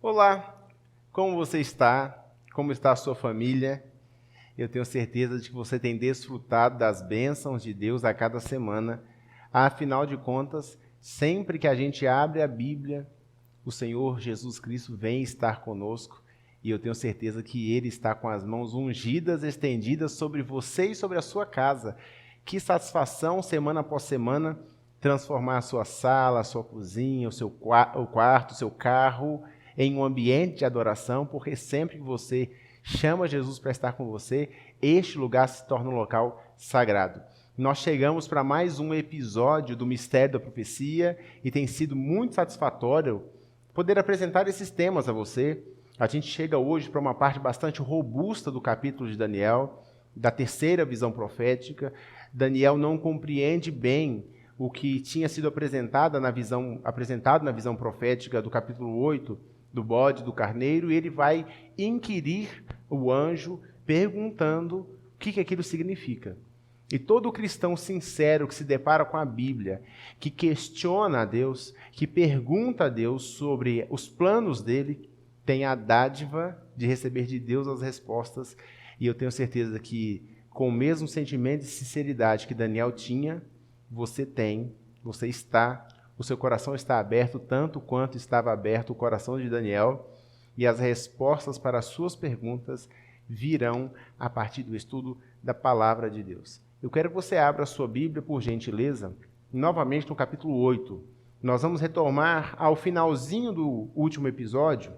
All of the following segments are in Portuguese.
Olá, como você está? Como está a sua família? Eu tenho certeza de que você tem desfrutado das bênçãos de Deus a cada semana. Afinal de contas, sempre que a gente abre a Bíblia, o Senhor Jesus Cristo vem estar conosco e eu tenho certeza que Ele está com as mãos ungidas, estendidas sobre você e sobre a sua casa. Que satisfação, semana após semana, transformar a sua sala, a sua cozinha, o quarto, o seu carro em um ambiente de adoração, porque sempre que você chama Jesus para estar com você, este lugar se torna um local sagrado. Nós chegamos para mais um episódio do Mistério da Profecia e tem sido muito satisfatório poder apresentar esses temas a você. A gente chega hoje para uma parte bastante robusta do capítulo de Daniel, da terceira visão profética. Daniel não compreende bem o que tinha sido apresentado na visão profética do capítulo 8, do bode, do carneiro, e ele vai inquirir o anjo, perguntando o que aquilo significa. E todo cristão sincero que se depara com a Bíblia, que questiona a Deus, que pergunta a Deus sobre os planos dele, tem a dádiva de receber de Deus as respostas. E eu tenho certeza que, com o mesmo sentimento de sinceridade que Daniel tinha, você está, o seu coração está aberto tanto quanto estava aberto o coração de Daniel, e as respostas para as suas perguntas virão a partir do estudo da palavra de Deus. Eu quero que você abra a sua Bíblia, por gentileza, novamente no capítulo 8. Nós vamos retomar ao finalzinho do último episódio,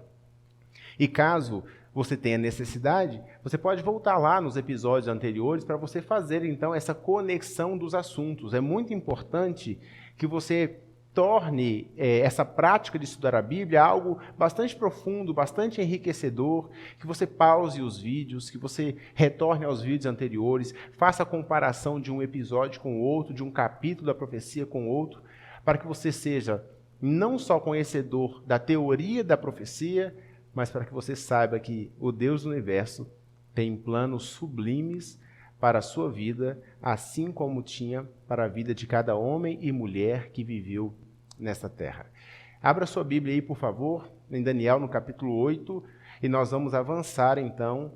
e caso você tenha necessidade, você pode voltar lá nos episódios anteriores para você fazer, então, essa conexão dos assuntos. É muito importante que você torne essa prática de estudar a Bíblia algo bastante profundo, bastante enriquecedor, que você pause os vídeos, que você retorne aos vídeos anteriores, faça a comparação de um episódio com o outro, de um capítulo da profecia com o outro, para que você seja não só conhecedor da teoria da profecia, mas para que você saiba que o Deus do universo tem planos sublimes para a sua vida, assim como tinha para a vida de cada homem e mulher que viveu nesta terra. Abra sua Bíblia aí, por favor, em Daniel, no capítulo 8, e nós vamos avançar, então,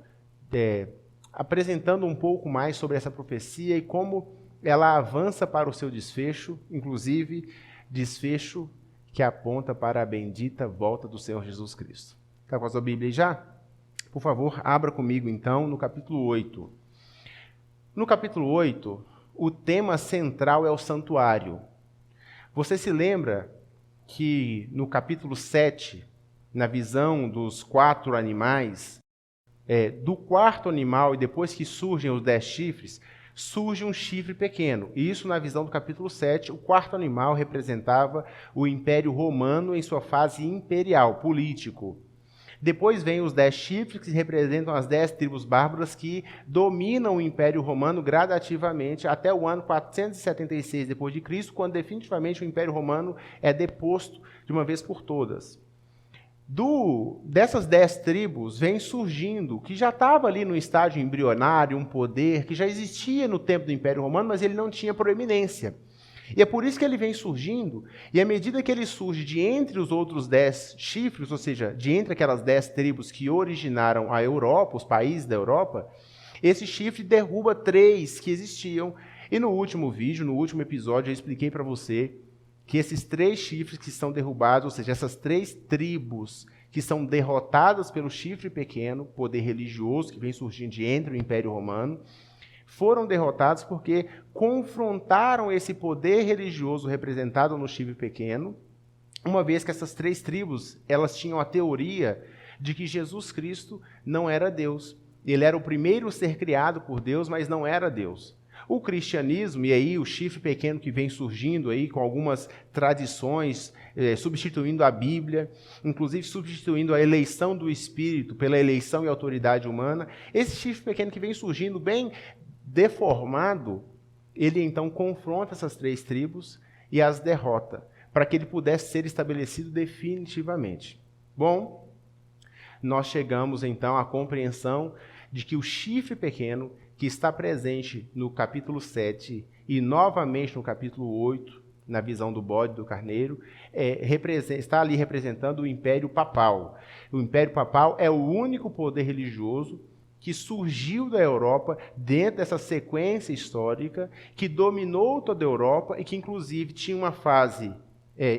apresentando um pouco mais sobre essa profecia e como ela avança para o seu desfecho, inclusive desfecho que aponta para a bendita volta do Senhor Jesus Cristo. Está com a sua Bíblia aí já? Por favor, abra comigo, então, no capítulo 8. No capítulo 8, o tema central é o santuário. Você se lembra que no capítulo 7, na visão dos 4 animais, do quarto animal, e depois que surgem os 10 chifres, surge um chifre pequeno. E isso, na visão do capítulo 7, o quarto animal representava o Império Romano em sua fase imperial, político. Depois vem os 10 chifres, que representam as 10 tribos bárbaras que dominam o Império Romano gradativamente até o ano 476 d.C., quando definitivamente o Império Romano é deposto de uma vez por todas. Dessas 10 tribos vem surgindo, que já estava ali no estágio embrionário, um poder que já existia no tempo do Império Romano, mas ele não tinha proeminência. E é por isso que ele vem surgindo, e à medida que ele surge de entre os outros 10 chifres, ou seja, de entre aquelas 10 tribos que originaram a Europa, os países da Europa, esse chifre derruba 3 que existiam. E no último vídeo, no último episódio, eu expliquei para você que esses 3 chifres que são derrubados, ou seja, essas 3 tribos que são derrotadas pelo chifre pequeno, poder religioso que vem surgindo de entre o Império Romano, foram derrotados porque confrontaram esse poder religioso representado no chifre pequeno, uma vez que essas 3 tribos, elas tinham a teoria de que Jesus Cristo não era Deus. Ele era o primeiro ser criado por Deus, mas não era Deus. O cristianismo, e aí o chifre pequeno que vem surgindo aí com algumas tradições, substituindo a Bíblia, inclusive substituindo a eleição do Espírito pela eleição e autoridade humana, esse chifre pequeno que vem surgindo bem deformado, ele então confronta essas 3 tribos e as derrota, para que ele pudesse ser estabelecido definitivamente. Bom, nós chegamos então à compreensão de que o chifre pequeno, que está presente no capítulo 7 e novamente no capítulo 8, na visão do bode, do carneiro, está ali representando o Império Papal. O Império Papal é o único poder religioso que surgiu da Europa dentro dessa sequência histórica, que dominou toda a Europa e que, inclusive, tinha uma fase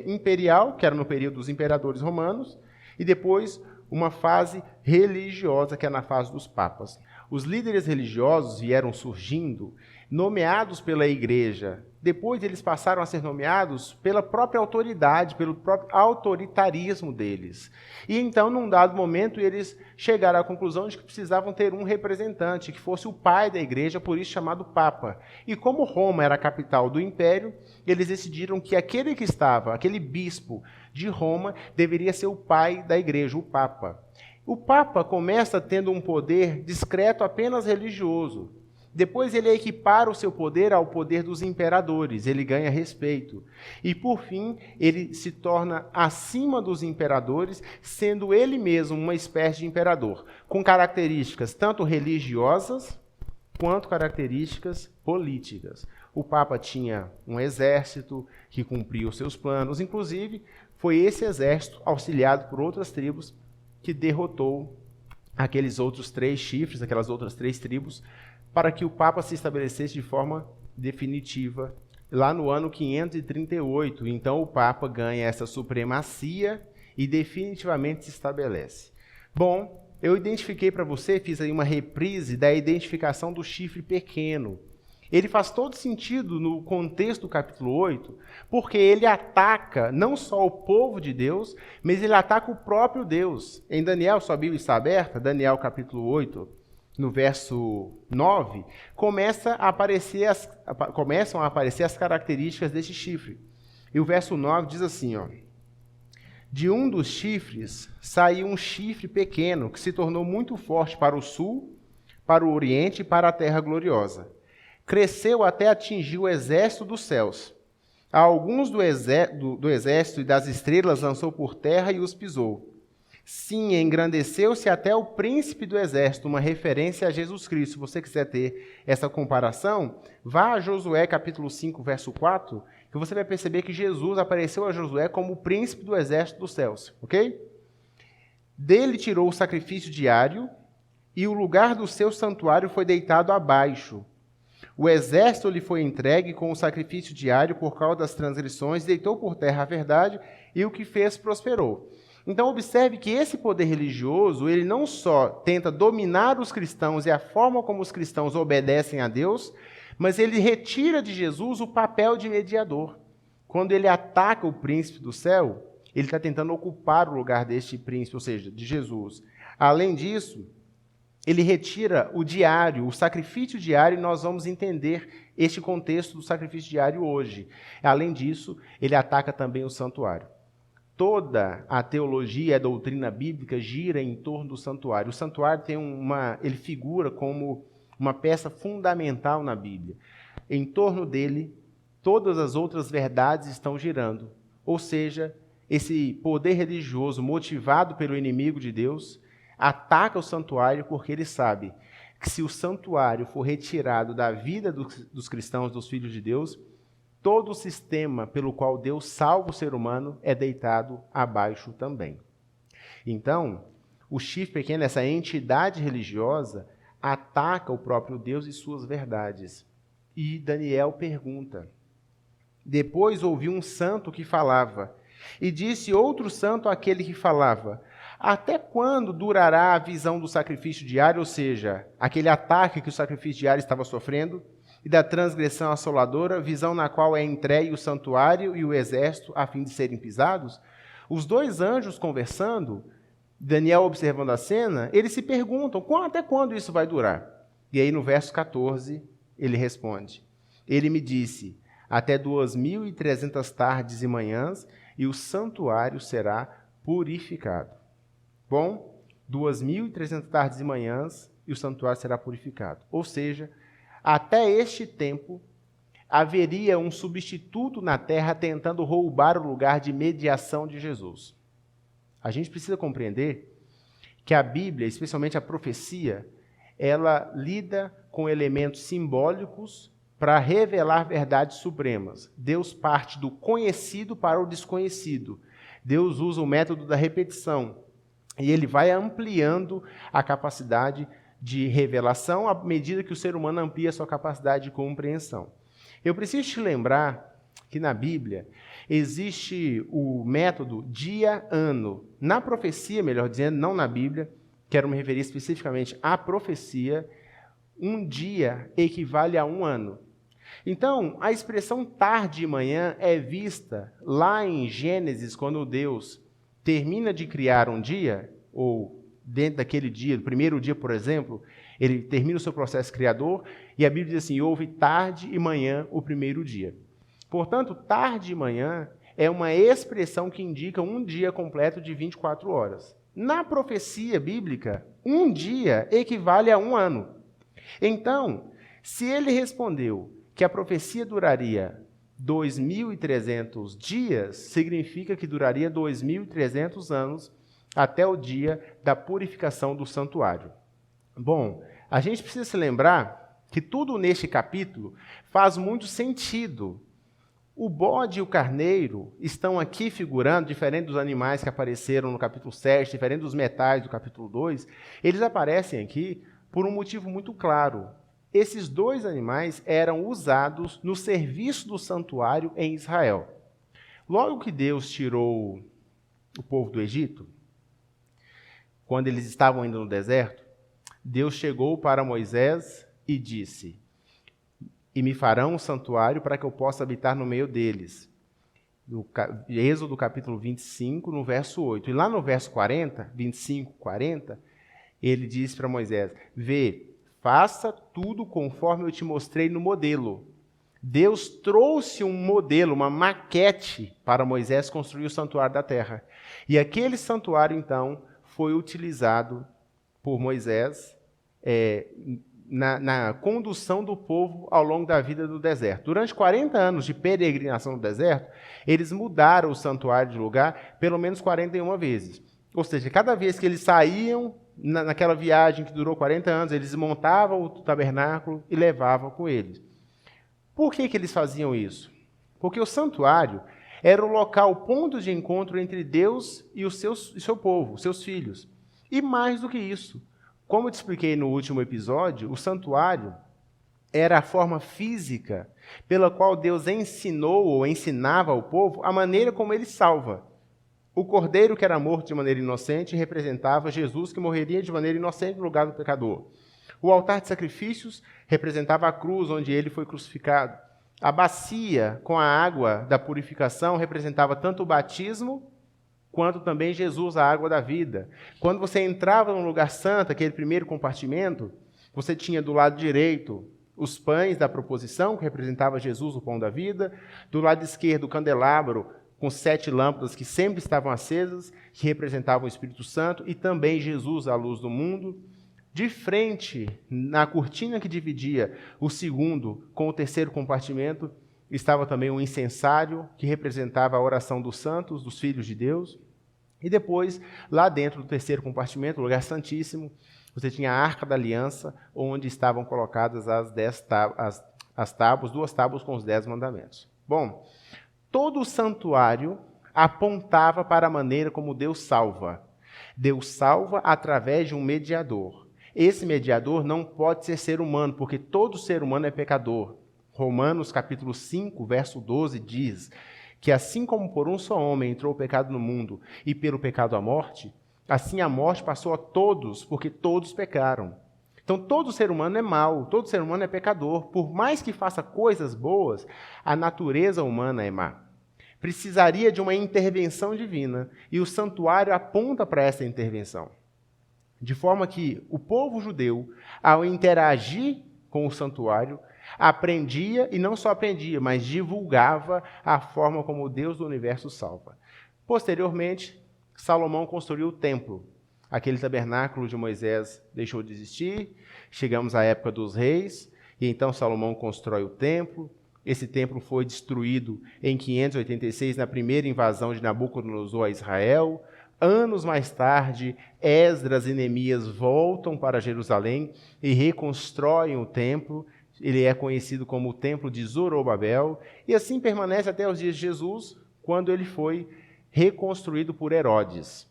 imperial, que era no período dos imperadores romanos, e depois uma fase religiosa, que é na fase dos papas. Os líderes religiosos vieram surgindo, nomeados pela igreja. Depois eles passaram a ser nomeados pela própria autoridade, pelo próprio autoritarismo deles. E então, num dado momento, eles chegaram à conclusão de que precisavam ter um representante, que fosse o pai da igreja, por isso chamado Papa. E como Roma era a capital do império, eles decidiram que aquele bispo de Roma, deveria ser o pai da igreja, o Papa. O Papa começa tendo um poder discreto apenas religioso. Depois ele equipara o seu poder ao poder dos imperadores, ele ganha respeito. E por fim, ele se torna acima dos imperadores, sendo ele mesmo uma espécie de imperador, com características tanto religiosas quanto características políticas. O Papa tinha um exército que cumpria os seus planos, inclusive foi esse exército, auxiliado por outras tribos, que derrotou aqueles outros 3 chifres, aquelas outras 3 tribos, para que o Papa se estabelecesse de forma definitiva lá no ano 538. Então o Papa ganha essa supremacia e definitivamente se estabelece. Bom, eu identifiquei para você, fiz aí uma reprise da identificação do chifre pequeno. Ele faz todo sentido no contexto do capítulo 8, porque ele ataca não só o povo de Deus, mas ele ataca o próprio Deus. Em Daniel, sua Bíblia está aberta, Daniel capítulo 8, no verso 9, começam a aparecer as características desse chifre. E o verso 9 diz assim, de um dos chifres saiu um chifre pequeno, que se tornou muito forte para o sul, para o oriente e para a terra gloriosa. Cresceu até atingir o exército dos céus. A alguns do exército e das estrelas lançou por terra e os pisou. Sim, engrandeceu-se até o príncipe do exército, uma referência a Jesus Cristo. Se você quiser ter essa comparação, vá a Josué capítulo 5, verso 4, que você vai perceber que Jesus apareceu a Josué como o príncipe do exército dos céus, ok? Dele tirou o sacrifício diário e o lugar do seu santuário foi deitado abaixo. O exército lhe foi entregue com o sacrifício diário por causa das transgressões, deitou por terra a verdade e o que fez prosperou. Então observe que esse poder religioso, ele não só tenta dominar os cristãos e a forma como os cristãos obedecem a Deus, mas ele retira de Jesus o papel de mediador. Quando ele ataca o príncipe do céu, ele está tentando ocupar o lugar deste príncipe, ou seja, de Jesus. Além disso, ele retira o diário, o sacrifício diário, e nós vamos entender este contexto do sacrifício diário hoje. Além disso, ele ataca também o santuário. Toda a teologia e a doutrina bíblica gira em torno do santuário. O santuário ele figura como uma peça fundamental na Bíblia. Em torno dele, todas as outras verdades estão girando. Ou seja, esse poder religioso motivado pelo inimigo de Deus ataca o santuário porque ele sabe que se o santuário for retirado da vida dos cristãos, dos filhos de Deus, todo o sistema pelo qual Deus salva o ser humano é deitado abaixo também. Então, o chifre pequeno, essa entidade religiosa, ataca o próprio Deus e suas verdades. E Daniel pergunta. Depois ouviu um santo que falava, e disse outro santo àquele que falava, até quando durará a visão do sacrifício diário, ou seja, aquele ataque que o sacrifício diário estava sofrendo, e da transgressão assoladora, visão na qual é entregue o santuário e o exército a fim de serem pisados? Os 2 anjos conversando, Daniel observando a cena, eles se perguntam, até quando isso vai durar? E aí no verso 14, ele responde, ele me disse, até 2.300 tardes e manhãs, e o santuário será purificado. Bom, 2.300 tardes e manhãs, e o santuário será purificado. Ou seja, até este tempo, haveria um substituto na terra tentando roubar o lugar de mediação de Jesus. A gente precisa compreender que a Bíblia, especialmente a profecia, ela lida com elementos simbólicos para revelar verdades supremas. Deus parte do conhecido para o desconhecido. Deus usa o método da repetição. E ele vai ampliando a capacidade de revelação à medida que o ser humano amplia a sua capacidade de compreensão. Eu preciso te lembrar que na Bíblia existe o método dia-ano. Na profecia, melhor dizendo, não na Bíblia, quero me referir especificamente à profecia, um dia equivale a um ano. Então, a expressão tarde e manhã é vista lá em Gênesis, quando Deus termina de criar um dia, ou dentro daquele dia, no primeiro dia, por exemplo, ele termina o seu processo criador, e a Bíblia diz assim, houve tarde e manhã o primeiro dia. Portanto, tarde e manhã é uma expressão que indica um dia completo de 24 horas. Na profecia bíblica, um dia equivale a um ano. Então, se ele respondeu que a profecia duraria 2.300 dias, significa que duraria 2.300 anos até o dia da purificação do santuário. Bom, a gente precisa se lembrar que tudo neste capítulo faz muito sentido. O bode e o carneiro estão aqui figurando, diferente dos animais que apareceram no capítulo 7, diferente dos metais do capítulo 2, eles aparecem aqui por um motivo muito claro. Esses dois animais eram usados no serviço do santuário em Israel. Logo que Deus tirou o povo do Egito, quando eles estavam indo no deserto, Deus chegou para Moisés e disse: e me farão um santuário para que eu possa habitar no meio deles. Êxodo capítulo 25, no verso 8. E lá no verso 40, 25, 40, ele diz para Moisés: vê, faça tudo conforme eu te mostrei no modelo. Deus trouxe um modelo, uma maquete para Moisés construir o santuário da terra. E aquele santuário, então, foi utilizado por Moisés na condução do povo ao longo da vida do deserto. Durante 40 anos de peregrinação no deserto, eles mudaram o santuário de lugar pelo menos 41 vezes. Ou seja, cada vez que eles saíam naquela viagem que durou 40 anos, eles montavam o tabernáculo e levavam com eles. Por que eles faziam isso? Porque o santuário era o local, o ponto de encontro entre Deus e o seu povo, os seus filhos. E mais do que isso, como eu te expliquei no último episódio, o santuário era a forma física pela qual Deus ensinou ou ensinava ao povo a maneira como ele salva. O cordeiro que era morto de maneira inocente representava Jesus que morreria de maneira inocente no lugar do pecador. O altar de sacrifícios representava a cruz onde ele foi crucificado. A bacia com a água da purificação representava tanto o batismo quanto também Jesus, a água da vida. Quando você entrava no lugar santo, aquele primeiro compartimento, você tinha do lado direito os pães da proposição, que representava Jesus, o pão da vida. Do lado esquerdo, o candelabro, com 7 lâmpadas que sempre estavam acesas, que representavam o Espírito Santo, e também Jesus, a luz do mundo. De frente, na cortina que dividia o segundo com o terceiro compartimento, estava também um incensário, que representava a oração dos santos, dos filhos de Deus. E depois, lá dentro do terceiro compartimento, o lugar santíssimo, você tinha a Arca da Aliança, onde estavam colocadas as tábuas, 2 tábuas com os 10 mandamentos. Bom, todo o santuário apontava para a maneira como Deus salva. Deus salva através de um mediador. Esse mediador não pode ser humano, porque todo ser humano é pecador. Romanos capítulo 5, verso 12 diz que assim como por um só homem entrou o pecado no mundo e pelo pecado a morte, assim a morte passou a todos, porque todos pecaram. Então todo ser humano é mau, todo ser humano é pecador. Por mais que faça coisas boas, a natureza humana é má. Precisaria de uma intervenção divina, e o santuário aponta para essa intervenção. De forma que o povo judeu, ao interagir com o santuário, aprendia, e não só aprendia, mas divulgava a forma como o Deus do universo salva. Posteriormente, Salomão construiu o templo. Aquele tabernáculo de Moisés deixou de existir, chegamos à época dos reis, e então Salomão constrói o templo. Esse templo foi destruído em 586, na primeira invasão de Nabucodonosor a Israel. Anos mais tarde, Esdras e Neemias voltam para Jerusalém e reconstroem o templo. ele é conhecido como o Templo de Zorobabel, e assim permanece até os dias de Jesus, quando ele foi reconstruído por Herodes.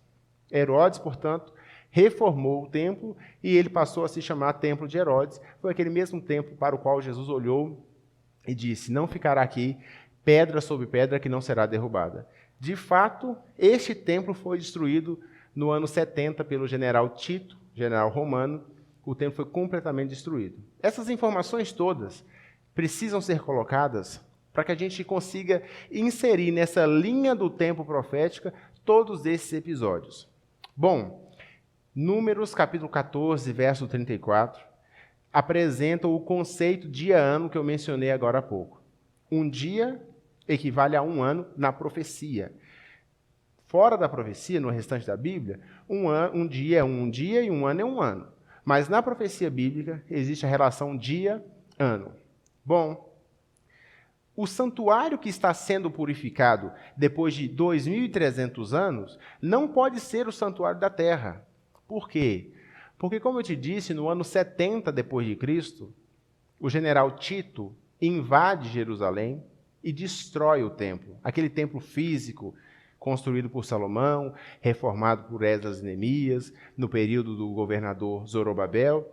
Herodes, portanto, reformou o templo e ele passou a se chamar Templo de Herodes. Foi aquele mesmo templo para o qual Jesus olhou e disse: não ficará aqui pedra sobre pedra que não será derrubada. De fato, este templo foi destruído no ano 70 pelo general Tito, general romano. O templo foi completamente destruído. Essas informações todas precisam ser colocadas para que a gente consiga inserir nessa linha do tempo profética todos esses episódios. Bom, Números capítulo 14, verso 34, apresenta o conceito dia-ano que eu mencionei agora há pouco. Um dia equivale a um ano na profecia. Fora da profecia, no restante da Bíblia, um dia é um dia e um ano é um ano. Mas na profecia bíblica existe a relação dia-ano. Bom, o santuário que está sendo purificado depois de 2.300 anos não pode ser o santuário da terra. Por quê? Porque, como eu te disse, no ano 70 depois de Cristo, o general Tito invade Jerusalém e destrói o templo. Aquele templo físico construído por Salomão, reformado por Esdras e Neemias, no período do governador Zorobabel.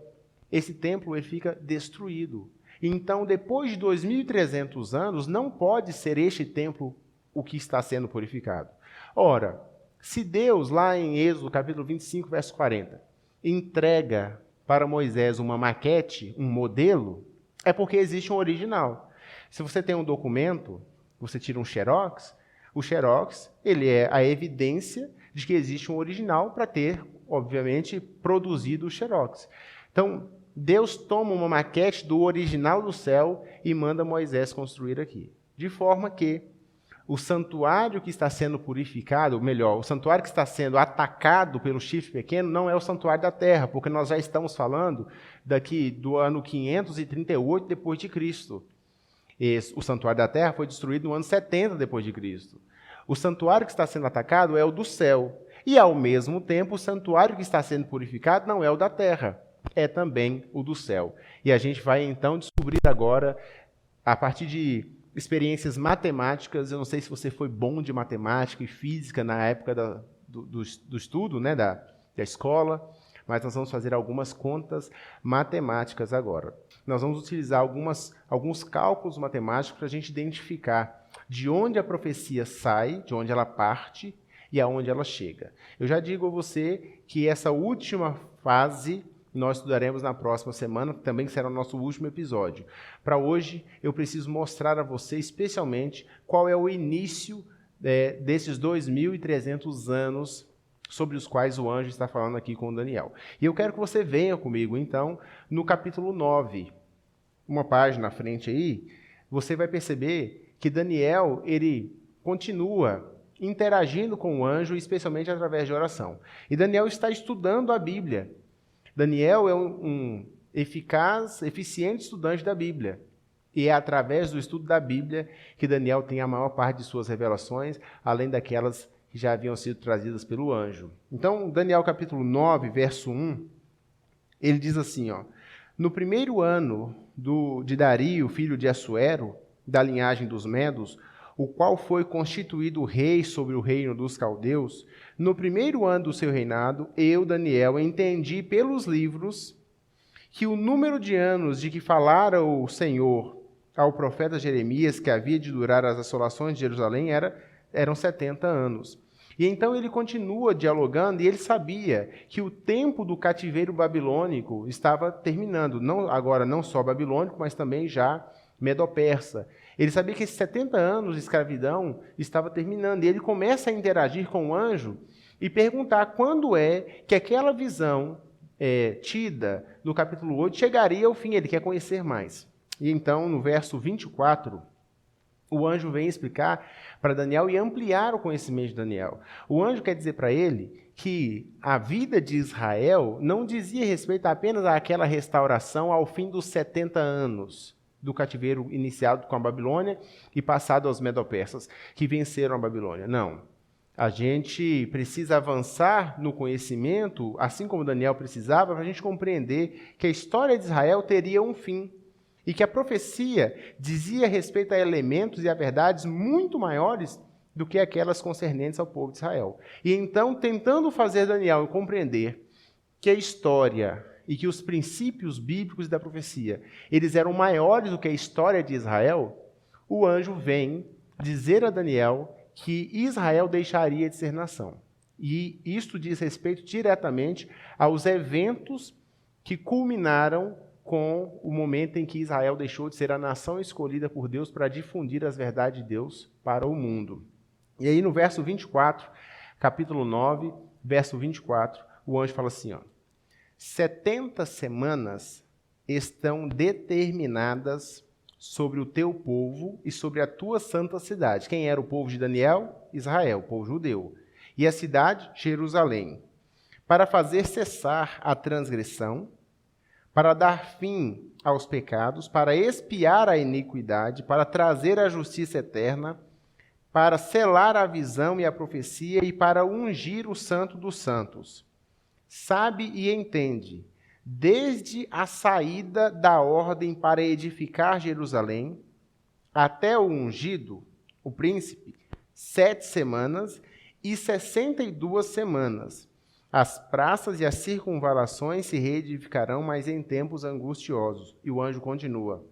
Esse templo ele fica destruído. Então, depois de 2.300 anos, não pode ser este templo o que está sendo purificado. Ora, se Deus, lá em Êxodo, capítulo 25, verso 40, entrega para Moisés uma maquete, um modelo, é porque existe um original. Se você tem um documento, você tira um xerox, o xerox ele é a evidência de que existe um original para ter, obviamente, produzido o xerox. Então, Deus toma uma maquete do original do céu e manda Moisés construir aqui. De forma que o santuário que está sendo purificado, ou melhor, o santuário que está sendo atacado pelo chifre pequeno não é o santuário da terra, porque nós já estamos falando daqui do ano 538 depois de Cristo. O santuário da terra foi destruído no ano 70 depois de Cristo. O santuário que está sendo atacado é o do céu. E, ao mesmo tempo, o santuário que está sendo purificado não é o da terra, é também o do céu. E a gente vai, então, descobrir agora, a partir de experiências matemáticas, eu não sei se você foi bom de matemática e física na época do estudo, né, da escola, mas nós vamos fazer algumas contas matemáticas agora. Nós vamos utilizar alguns cálculos matemáticos para a gente identificar de onde a profecia sai, de onde ela parte e aonde ela chega. Eu já digo a você que essa última fase nós estudaremos na próxima semana, que também será o nosso último episódio. Para hoje, eu preciso mostrar a você, especialmente, qual é o início desses 2.300 anos sobre os quais o anjo está falando aqui com Daniel. E eu quero que você venha comigo, então, no capítulo 9. Uma página à frente aí, você vai perceber que Daniel, ele continua interagindo com o anjo, especialmente através de oração. E Daniel está estudando a Bíblia. Daniel é um eficiente estudante da Bíblia. E é através do estudo da Bíblia que Daniel tem a maior parte de suas revelações, além daquelas que já haviam sido trazidas pelo anjo. Então, Daniel capítulo 9, verso 1, ele diz assim, no primeiro ano de Dario, filho de Assuero, da linhagem dos Medos, o qual foi constituído rei sobre o reino dos caldeus, no primeiro ano do seu reinado, eu, Daniel, entendi pelos livros que o número de anos de que falara o Senhor ao profeta Jeremias, que havia de durar as assolações de Jerusalém, eram 70 anos. E então ele continua dialogando, e ele sabia que o tempo do cativeiro babilônico estava terminando, agora não só babilônico, mas também já medo-persa. Ele sabia que esses 70 anos de escravidão estava terminando, e ele começa a interagir com o anjo e perguntar quando é que aquela visão tida no capítulo 8 chegaria ao fim. Ele quer conhecer mais. E então, no verso 24, o anjo vem explicar para Daniel e ampliar o conhecimento de Daniel. O anjo quer dizer para ele que a vida de Israel não dizia respeito apenas àquela restauração ao fim dos 70 anos do cativeiro iniciado com a Babilônia e passado aos medo-persas, que venceram a Babilônia. Não. A gente precisa avançar no conhecimento, assim como Daniel precisava, para a gente compreender que a história de Israel teria um fim. e que a profecia dizia respeito a elementos e a verdades muito maiores do que aquelas concernentes ao povo de Israel. E então, tentando fazer Daniel compreender que a história e que os princípios bíblicos da profecia, eles eram maiores do que a história de Israel, o anjo vem dizer a Daniel que Israel deixaria de ser nação. E isto diz respeito diretamente aos eventos que culminaram com o momento em que Israel deixou de ser a nação escolhida por Deus para difundir as verdades de Deus para o mundo. E aí no verso 24, capítulo 9, verso 24, o anjo fala assim, 70 semanas estão determinadas sobre o teu povo e sobre a tua santa cidade. Quem era o povo de Daniel? Israel, o povo judeu. E a cidade? Jerusalém. Para fazer cessar a transgressão, para dar fim aos pecados, para expiar a iniquidade, para trazer a justiça eterna, para selar a visão e a profecia e para ungir o santo dos santos. Sabe e entende, desde a saída da ordem para edificar Jerusalém, até o ungido, o príncipe, 7 semanas e 62 semanas. As praças e as circunvalações se reedificarão, mas em tempos angustiosos. E o anjo continua.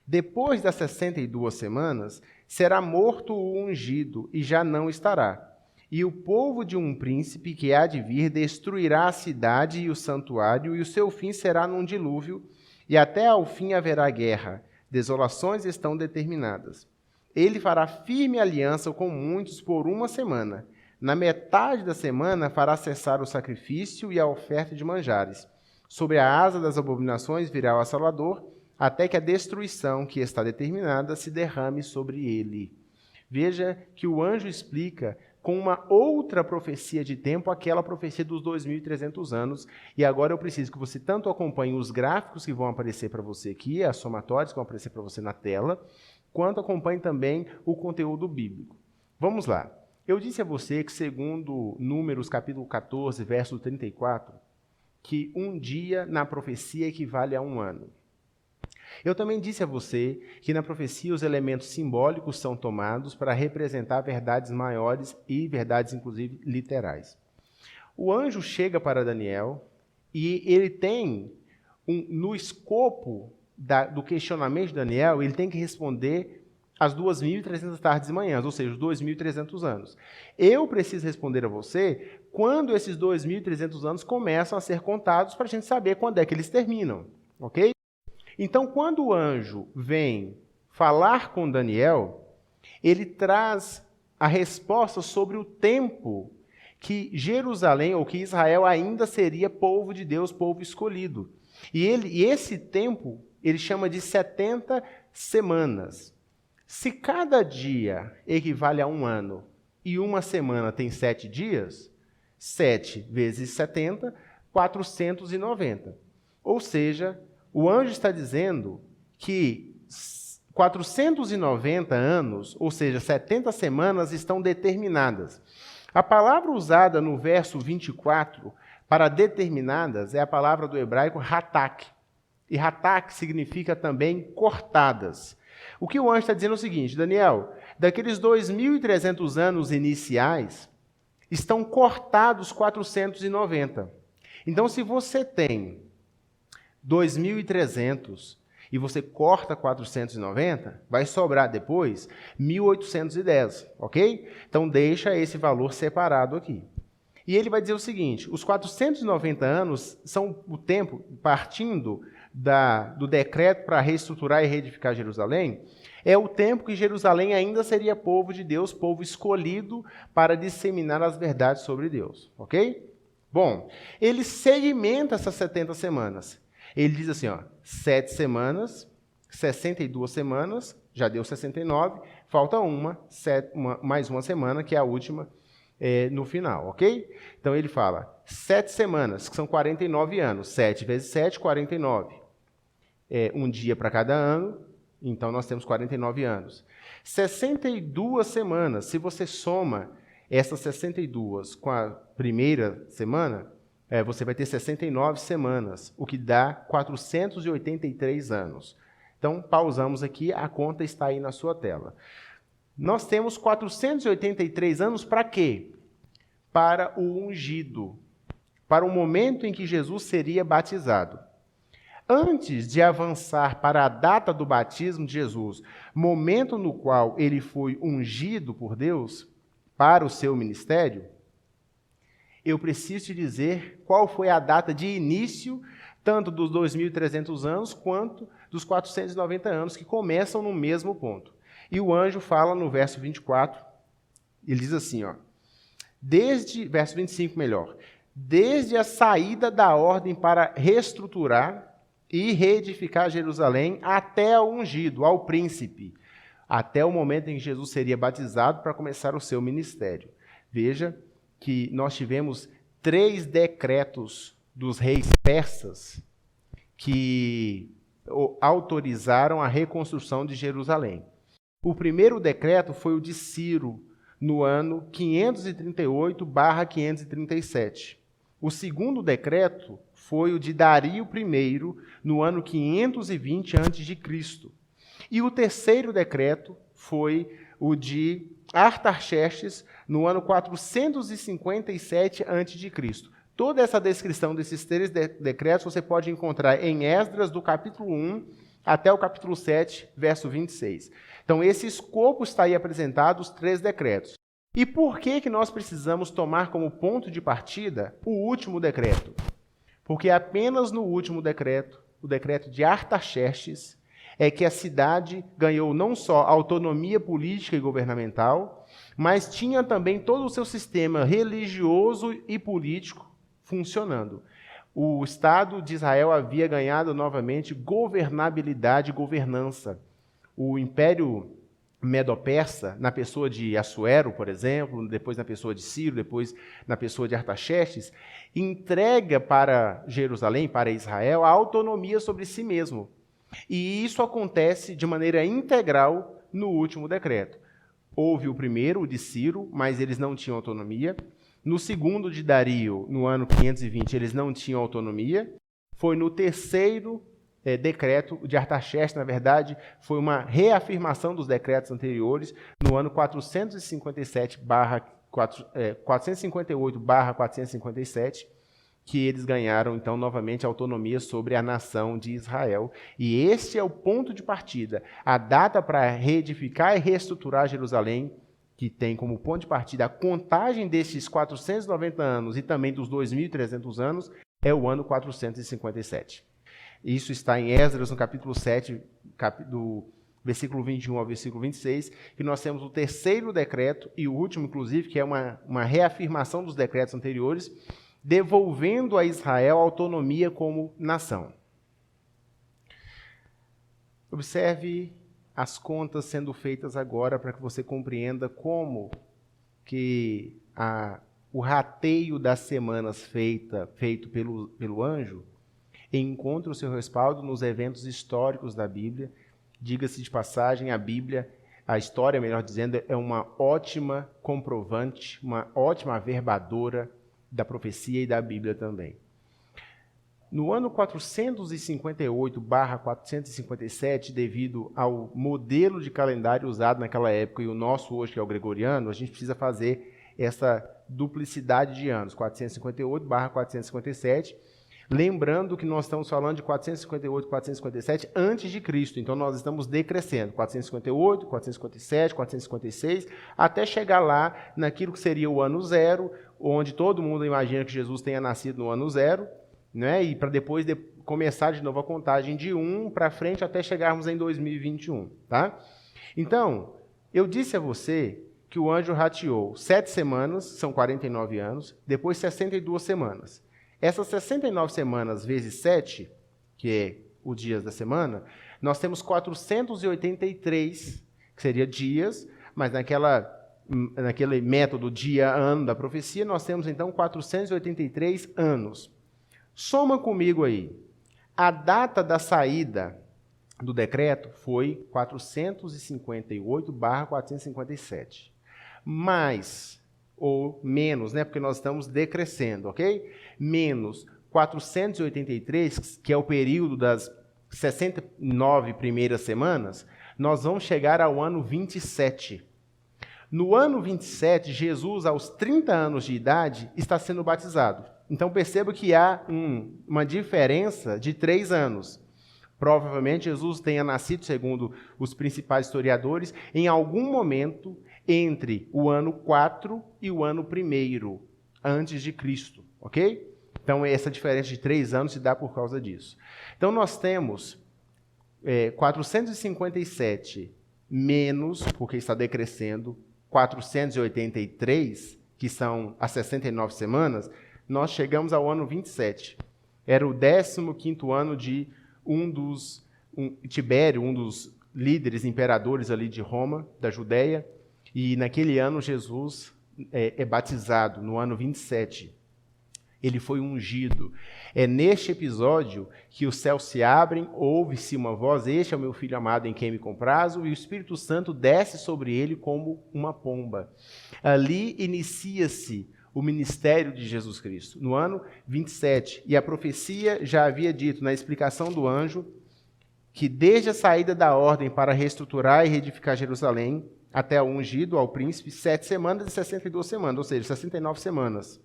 Depois das 62 semanas, será morto o ungido, e já não estará. E o povo de um príncipe que há de vir destruirá a cidade e o santuário, e o seu fim será num dilúvio, e até ao fim haverá guerra. Desolações estão determinadas. Ele fará firme aliança com muitos por 1 semana. Na metade da semana fará cessar o sacrifício e a oferta de manjares. Sobre a asa das abominações virá o assolador, até que a destruição que está determinada se derrame sobre ele. Veja que o anjo explica com uma outra profecia de tempo, aquela profecia dos 2.300 anos. E agora eu preciso que você tanto acompanhe os gráficos que vão aparecer para você aqui, as somatórias que vão aparecer para você na tela, quanto acompanhe também o conteúdo bíblico. Vamos lá. Eu disse a você que, segundo Números, capítulo 14, verso 34, que um dia na profecia equivale a 1 ano. Eu também disse a você que na profecia os elementos simbólicos são tomados para representar verdades maiores e verdades, inclusive, literais. O anjo chega para Daniel e ele tem, no escopo do questionamento de Daniel, ele tem que responder as 2.300 tardes e manhãs, ou seja, os 2.300 anos. Eu preciso responder a você quando esses 2.300 anos começam a ser contados para a gente saber quando é que eles terminam, ok? Então, quando o anjo vem falar com Daniel, ele traz a resposta sobre o tempo que Jerusalém, ou que Israel ainda seria povo de Deus, povo escolhido. E esse tempo, ele chama de 70 semanas. Se cada dia equivale a 1 ano e 1 semana tem 7 dias, 7 vezes 70, 490. Ou seja, o anjo está dizendo que 490 anos, ou seja, 70 semanas, estão determinadas. A palavra usada no verso 24 para determinadas é a palavra do hebraico hatak. E hatak significa também cortadas. O que o anjo está dizendo é o seguinte, Daniel, daqueles 2.300 anos iniciais, estão cortados 490. Então, se você tem 2.300 e você corta 490, vai sobrar depois 1.810, ok? Então, deixa esse valor separado aqui. E ele vai dizer o seguinte, os 490 anos são o tempo, partindo do decreto para reestruturar e reedificar Jerusalém, é o tempo que Jerusalém ainda seria povo de Deus, povo escolhido para disseminar as verdades sobre Deus, ok? Bom, ele segmenta essas 70 semanas. Ele diz assim, 7 semanas, 62 semanas, já deu 69, falta mais uma semana, que é a última no final, ok? Então ele fala, 7 semanas, que são 49 anos, 7 vezes 7, 49. Um dia para cada ano, então nós temos 49 anos. 62 semanas, se você soma essas 62 com a primeira semana, você vai ter 69 semanas, o que dá 483 anos. Então, pausamos aqui, a conta está aí na sua tela. Nós temos 483 anos para quê? Para o ungido, para o momento em que Jesus seria batizado. Antes de avançar para a data do batismo de Jesus, momento no qual ele foi ungido por Deus para o seu ministério, eu preciso te dizer qual foi a data de início, tanto dos 2.300 anos, quanto dos 490 anos, que começam no mesmo ponto. E o anjo fala no verso 24, ele diz assim, verso 25 melhor, desde a saída da ordem para reestruturar e reedificar Jerusalém até ao ungido, ao príncipe, até o momento em que Jesus seria batizado para começar o seu ministério. Veja que nós tivemos 3 decretos dos reis persas que autorizaram a reconstrução de Jerusalém. O primeiro decreto foi o de Ciro, no ano 538/537. O segundo decreto foi o de Dario I, no ano 520 a.C. E o terceiro decreto foi o de Artaxerxes, no ano 457 a.C. Toda essa descrição desses 3 decretos você pode encontrar em Esdras, do capítulo 1 até o capítulo 7, verso 26. Então, esse escopo está aí apresentado, os 3 decretos. E por que nós precisamos tomar como ponto de partida o último decreto? Porque apenas no último decreto, o decreto de Artaxerxes, é que a cidade ganhou não só autonomia política e governamental, mas tinha também todo o seu sistema religioso e político funcionando. O Estado de Israel havia ganhado novamente governabilidade e governança. O Império Medo-Persa, na pessoa de Assuero, por exemplo, depois na pessoa de Ciro, depois na pessoa de Artaxerxes, entrega para Jerusalém, para Israel, a autonomia sobre si mesmo. E isso acontece de maneira integral no último decreto. Houve o primeiro, o de Ciro, mas eles não tinham autonomia. No segundo, de Dario, no ano 520, eles não tinham autonomia. Foi no terceiro decreto de Artaxerxes, na verdade, foi uma reafirmação dos decretos anteriores, no ano 458/457, que eles ganharam, então, novamente, autonomia sobre a nação de Israel. E este é o ponto de partida, a data para reedificar e reestruturar Jerusalém, que tem como ponto de partida a contagem desses 490 anos e também dos 2.300 anos, é o ano 457. Isso está em Esdras, no capítulo 7, do versículo 21 ao versículo 26, que nós temos o terceiro decreto, e o último, inclusive, que é uma reafirmação dos decretos anteriores, devolvendo a Israel a autonomia como nação. Observe as contas sendo feitas agora para que você compreenda como que o rateio das semanas feito pelo anjo encontra o seu respaldo nos eventos históricos da Bíblia. Diga-se de passagem, a história, melhor dizendo, é uma ótima comprovante, uma ótima averbadora da profecia e da Bíblia também. No ano 458/457, devido ao modelo de calendário usado naquela época e o nosso hoje, que é o gregoriano, a gente precisa fazer essa duplicidade de anos, 458/457, lembrando que nós estamos falando de 458, 457 antes de Cristo. Então nós estamos decrescendo, 458, 457, 456, até chegar lá naquilo que seria o ano zero, onde todo mundo imagina que Jesus tenha nascido no ano zero, né? E para depois começar de novo a contagem de 1 para frente até chegarmos em 2021, tá? Então, eu disse a você que o anjo rateou 7 semanas, são 49 anos, depois 62 semanas. Essas 69 semanas vezes 7, que é os dias da semana, nós temos 483, que seria dias, mas naquele método dia-ano da profecia, nós temos então 483 anos. Soma comigo aí. A data da saída do decreto foi 458/457. Mais ou menos, né? Porque nós estamos decrescendo, ok? Menos 483, que é o período das 69 primeiras semanas, nós vamos chegar ao ano 27. No ano 27, Jesus, aos 30 anos de idade, está sendo batizado. Então perceba que há uma diferença de 3 anos. Provavelmente Jesus tenha nascido, segundo os principais historiadores, em algum momento entre o ano 4 e o ano 1º, antes de Cristo, ok? Então essa diferença de 3 anos se dá por causa disso. Então nós temos 457 menos, porque está decrescendo, 483, que são as 69 semanas, nós chegamos ao ano 27. Era o 15º ano de Tibério, um dos líderes, imperadores ali de Roma, da Judéia, e naquele ano Jesus é batizado, no ano 27. Ele foi ungido. É neste episódio que os céus se abrem, ouve-se uma voz, este é o meu Filho amado em quem me comprazo, e o Espírito Santo desce sobre ele como uma pomba. Ali inicia-se o ministério de Jesus Cristo, no ano 27. E a profecia já havia dito, na explicação do anjo, que desde a saída da ordem para reestruturar e reedificar Jerusalém, até o ungido, ao príncipe, 7 semanas e 62 semanas, ou seja, 69 semanas.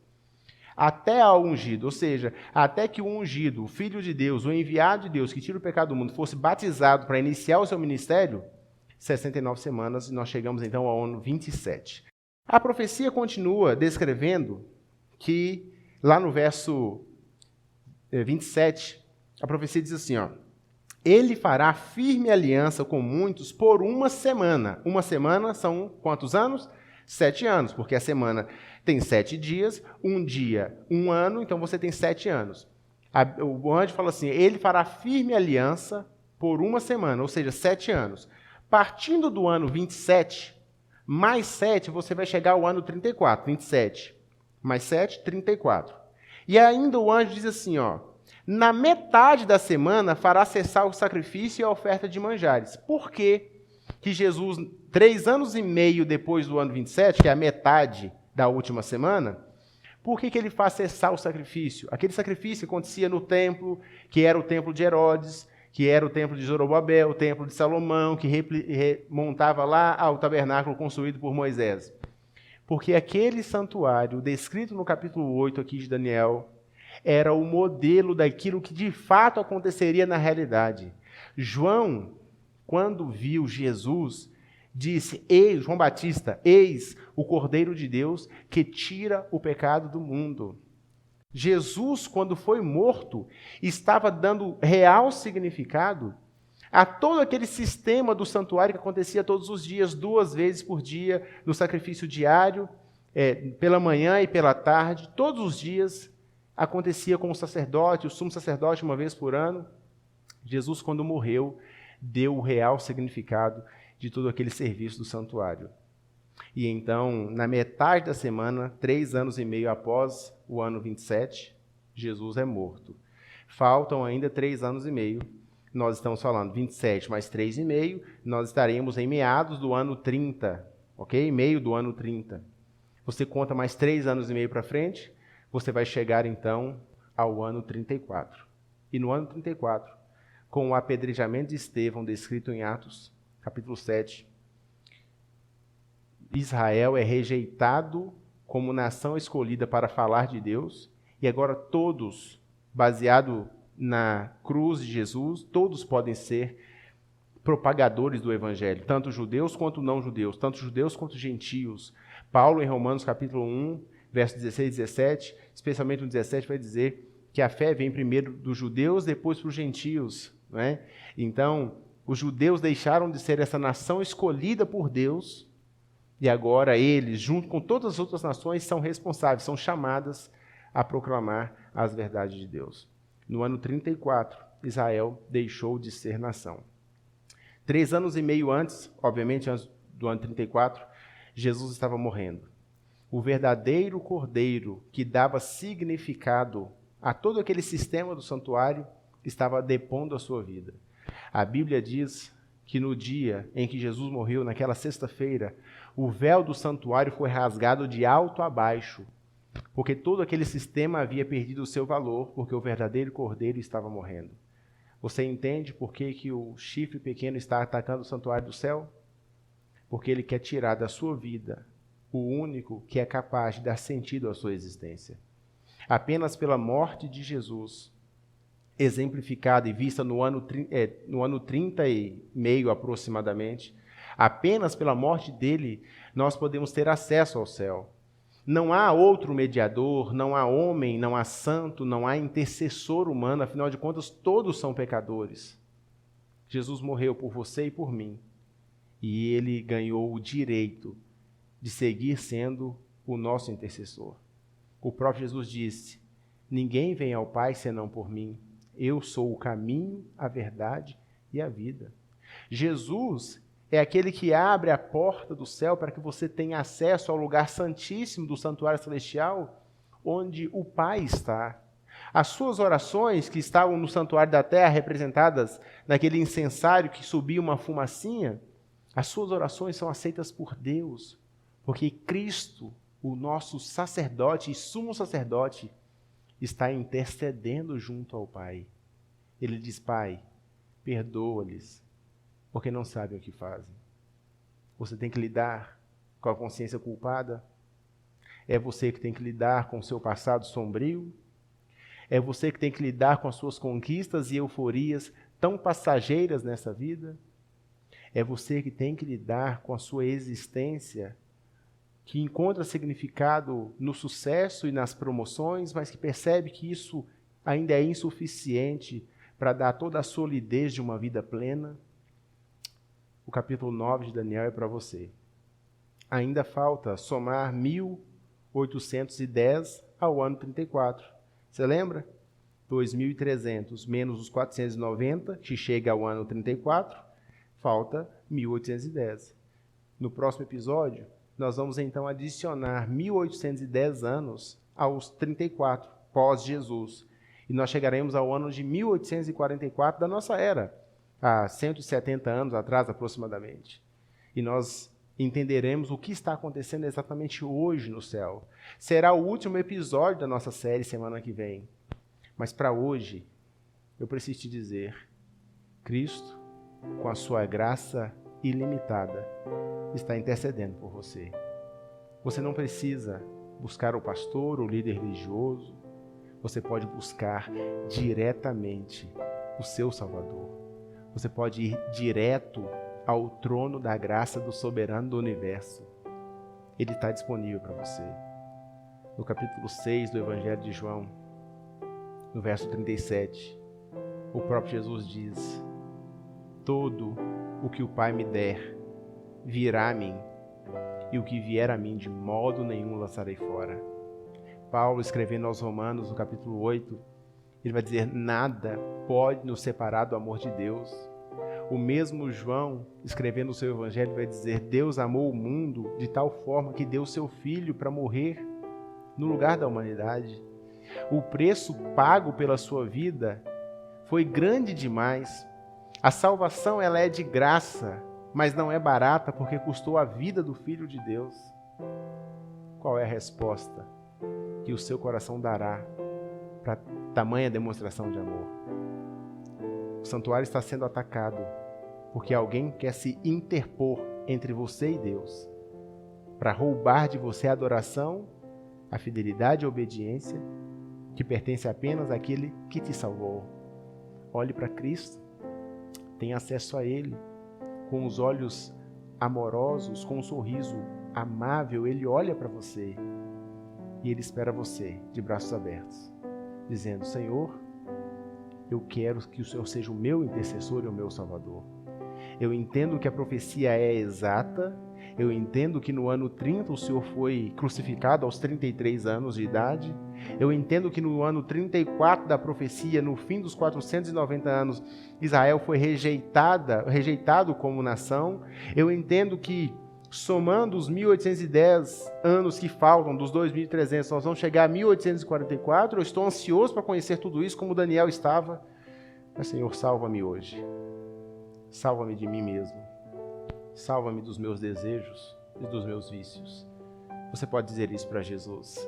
Até ao ungido, ou seja, até que o ungido, o Filho de Deus, o enviado de Deus, que tira o pecado do mundo, fosse batizado para iniciar o seu ministério, 69 semanas, e nós chegamos então ao ano 27. A profecia continua descrevendo que, lá no verso 27, a profecia diz assim, ele fará firme aliança com muitos por uma semana. Uma semana são quantos anos? 7 anos, porque a semana tem 7 dias, um dia, 1 ano, então você tem 7 anos. O anjo fala assim, ele fará firme aliança por uma semana, ou seja, 7 anos. Partindo do ano 27, mais 7, você vai chegar ao ano 34, 27. Mais 7, 34. E ainda o anjo diz assim, na metade da semana fará cessar o sacrifício e a oferta de manjares. Por quê? Que Jesus, 3 anos e meio depois do ano 27, que é a metade da última semana, por que ele faz cessar o sacrifício? Aquele sacrifício que acontecia no templo, que era o templo de Herodes, que era o templo de Zorobabel, o templo de Salomão, que remontava lá ao tabernáculo construído por Moisés. Porque aquele santuário, descrito no capítulo 8 aqui de Daniel, era o modelo daquilo que de fato aconteceria na realidade. João, quando viu Jesus, disse, João Batista, eis o Cordeiro de Deus que tira o pecado do mundo. Jesus, quando foi morto, estava dando real significado a todo aquele sistema do santuário que acontecia todos os dias, 2 vezes por dia, no sacrifício diário, pela manhã e pela tarde, todos os dias acontecia com o sacerdote, o sumo sacerdote, 1 vez por ano. Jesus, quando morreu, deu o real significado de todo aquele serviço do santuário. E então, na metade da semana, 3 anos e meio após o ano 27, Jesus é morto. Faltam ainda 3 anos e meio. Nós estamos falando 27 mais 3,5, nós estaremos em meados do ano 30, ok? Meio do ano 30. Você conta mais 3 anos e meio para frente, você vai chegar então ao ano 34. E no ano 34, com o apedrejamento de Estevão, descrito em Atos, capítulo 7, Israel é rejeitado como nação escolhida para falar de Deus, e agora todos, baseado na cruz de Jesus, todos podem ser propagadores do evangelho, tanto judeus quanto não judeus, tanto judeus quanto gentios. Paulo, em Romanos capítulo 1, versos 16 e 17, especialmente no 17, vai dizer que a fé vem primeiro dos judeus, depois para os gentios, não é? Então, os judeus deixaram de ser essa nação escolhida por Deus, e agora eles, junto com todas as outras nações, são responsáveis, são chamadas a proclamar as verdades de Deus. No ano 34, Israel deixou de ser nação. 3 anos e meio antes, obviamente antes do ano 34, Jesus estava morrendo. O verdadeiro cordeiro que dava significado a todo aquele sistema do santuário estava depondo a sua vida. A Bíblia diz que no dia em que Jesus morreu, naquela sexta-feira, o véu do santuário foi rasgado de alto a baixo, porque todo aquele sistema havia perdido o seu valor, porque o verdadeiro cordeiro estava morrendo. Você entende por que o chifre pequeno está atacando o santuário do céu? Porque ele quer tirar da sua vida o único que é capaz de dar sentido à sua existência. Apenas pela morte de Jesus, exemplificada e vista no ano 30 e meio aproximadamente, apenas pela morte dele, nós podemos ter acesso ao céu. Não há outro mediador, não há homem, não há santo, não há intercessor humano, afinal de contas, todos são pecadores. Jesus morreu por você e por mim, e ele ganhou o direito de seguir sendo o nosso intercessor. O próprio Jesus disse: ninguém vem ao Pai senão por mim. Eu sou o caminho, a verdade e a vida. Jesus é aquele que abre a porta do céu para que você tenha acesso ao lugar santíssimo do santuário celestial, onde o Pai está. As suas orações, que estavam no santuário da terra, representadas naquele incensário que subia uma fumacinha, as suas orações são aceitas por Deus, porque Cristo, o nosso sacerdote e sumo sacerdote, está intercedendo junto ao Pai. Ele diz: Pai, perdoa-lhes, porque não sabem o que fazem. Você tem que lidar com a consciência culpada? É você que tem que lidar com o seu passado sombrio? É você que tem que lidar com as suas conquistas e euforias tão passageiras nessa vida? É você que tem que lidar com a sua existência, que encontra significado no sucesso e nas promoções, mas que percebe que isso ainda é insuficiente para dar toda a solidez de uma vida plena? O capítulo 9 de Daniel é para você. Ainda falta somar 1810 ao ano 34. Você lembra? 2.300 menos os 490, que chega ao ano 34, falta 1.810. No próximo episódio, nós vamos então adicionar 1.810 anos aos 34, pós-Jesus. E nós chegaremos ao ano de 1844 da nossa era, há 170 anos atrás aproximadamente. E nós entenderemos o que está acontecendo exatamente hoje no céu. Será o último episódio da nossa série semana que vem. Mas para hoje, eu preciso te dizer, Cristo, com a sua graça ilimitada, está intercedendo por você. Você não precisa buscar o pastor, o líder religioso. Você pode buscar diretamente o seu Salvador. Você pode ir direto ao trono da graça do soberano do universo. Ele está disponível para você. No capítulo 6 do Evangelho de João, no verso 37, o próprio Jesus diz: todo o que o Pai me der virá a mim, e o que vier a mim de modo nenhum lançarei fora. Paulo, escrevendo aos Romanos, no capítulo 8, ele vai dizer: nada pode nos separar do amor de Deus. O mesmo João, escrevendo o seu evangelho, vai dizer: Deus amou o mundo de tal forma que deu seu Filho para morrer no lugar da humanidade. O preço pago pela sua vida foi grande demais. A salvação, ela é de graça, mas não é barata porque custou a vida do Filho de Deus. Qual é a resposta que o seu coração dará para tamanha demonstração de amor? O santuário está sendo atacado porque alguém quer se interpor entre você e Deus para roubar de você a adoração, a fidelidade e a obediência que pertence apenas àquele que te salvou. Olhe para Cristo, tenha acesso a Ele com os olhos amorosos, com um sorriso amável. Ele olha para você e Ele espera você de braços abertos, dizendo: Senhor, eu quero que o Senhor seja o meu intercessor e o meu Salvador. Eu entendo que a profecia é exata, eu entendo que no ano 30 o Senhor foi crucificado aos 33 anos de idade, eu entendo que no ano 34 da profecia, no fim dos 490 anos, Israel foi rejeitado como nação. Eu entendo que, somando os 1810 anos que faltam, dos 2.300, nós vamos chegar a 1844. Eu estou ansioso para conhecer tudo isso, como Daniel estava. Mas, Senhor, salva-me hoje. Salva-me de mim mesmo. Salva-me dos meus desejos e dos meus vícios. Você pode dizer isso para Jesus.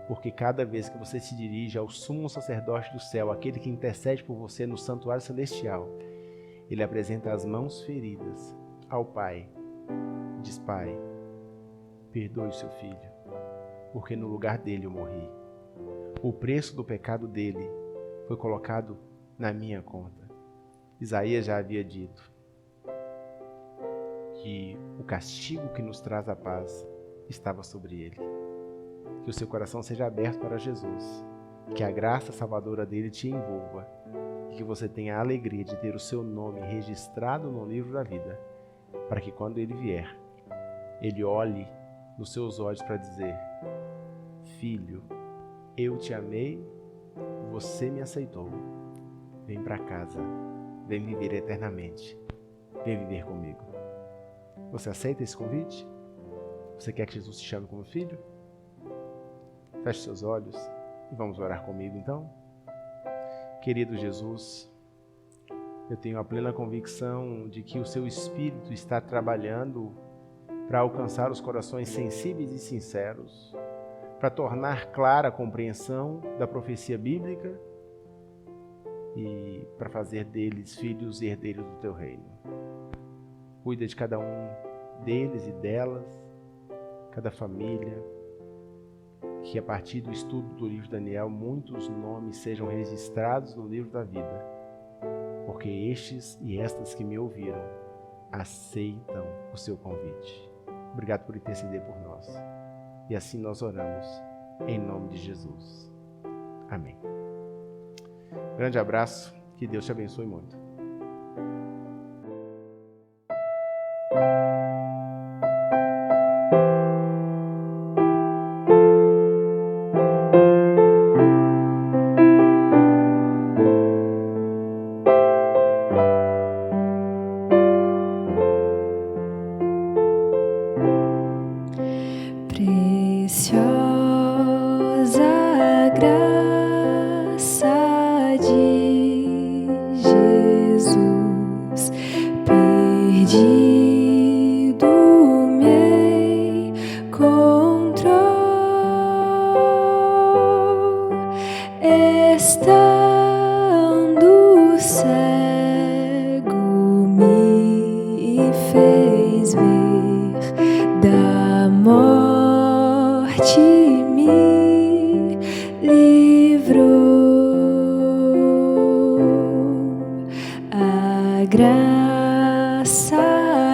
porque cada vez que você se dirige ao sumo sacerdote do céu, aquele que intercede por você no santuário celestial, ele apresenta as mãos feridas ao Pai. Diz: Pai, perdoe seu filho, porque no lugar dele eu morri. O preço do pecado dele foi colocado na minha conta. Isaías já havia dito que o castigo que nos traz a paz estava sobre ele. Que o seu coração seja aberto para Jesus, que a graça salvadora dele te envolva e que você tenha a alegria de ter o seu nome registrado no livro da vida, para que quando ele vier, ele olhe nos seus olhos para dizer: filho, eu te amei, você me aceitou, vem para casa, vem viver eternamente, vem viver comigo. Você aceita esse convite? Você quer que Jesus te chame como filho? Feche seus olhos e vamos orar comigo então. Querido Jesus, eu tenho a plena convicção de que o seu Espírito está trabalhando para alcançar os corações sensíveis e sinceros, para tornar clara a compreensão da profecia bíblica e para fazer deles filhos e herdeiros do teu reino. Cuida de cada um deles e delas, cada família, que a partir do estudo do livro de Daniel, muitos nomes sejam registrados no livro da vida, porque estes e estas que me ouviram aceitam o seu convite. Obrigado por interceder por nós. E assim nós oramos, em nome de Jesus. Amém. Grande abraço, que Deus te abençoe muito. Preciosa graça de Jesus, perdido me encontrou, estando cego me fez ver da morte, me livrou. A graça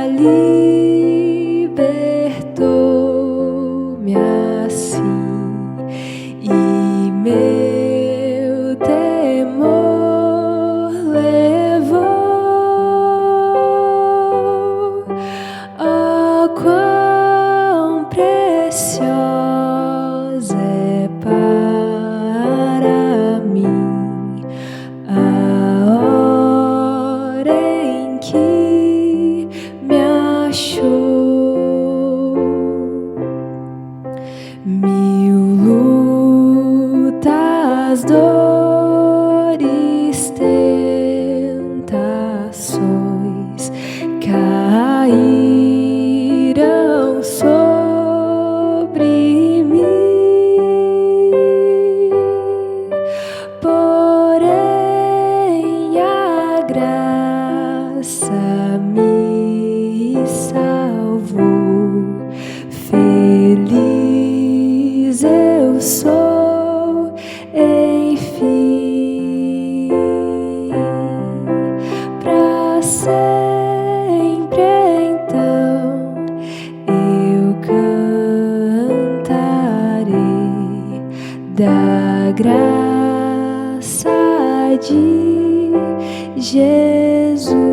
libertou-me assim, e meu temor levou. Oh, quão preciosa é para mim a hora em que me achou. Mil lutas, dores, tentações cairão sobre mim, porém a graça me salvou. Feliz eu sou, enfim, para sempre então eu cantarei da graça de Jesus.